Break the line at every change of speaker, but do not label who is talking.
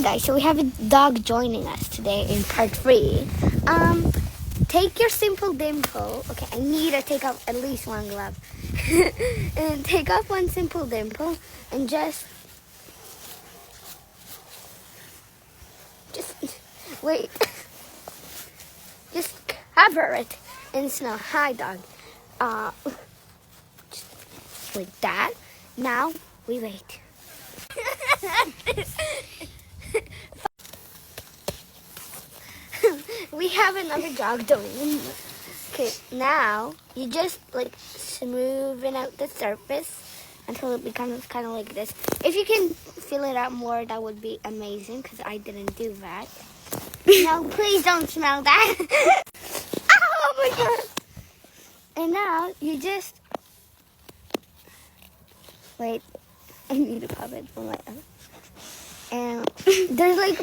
guys, so we have a dog joining us today in part 3. Take your simple dimple. Okay, I need to take off at least one glove. And take off one simple dimple and just wait. Just cover it in snow. Hi, dog. Just like that. Now we wait. We have another dog doing. Okay, now you just like smoothing out the surface until it becomes kind of like this. If you can fill it out more, that would be amazing because I didn't do that. No, please don't smell that. Oh my god! And now you just wait. I need to pop it for my. And there's like.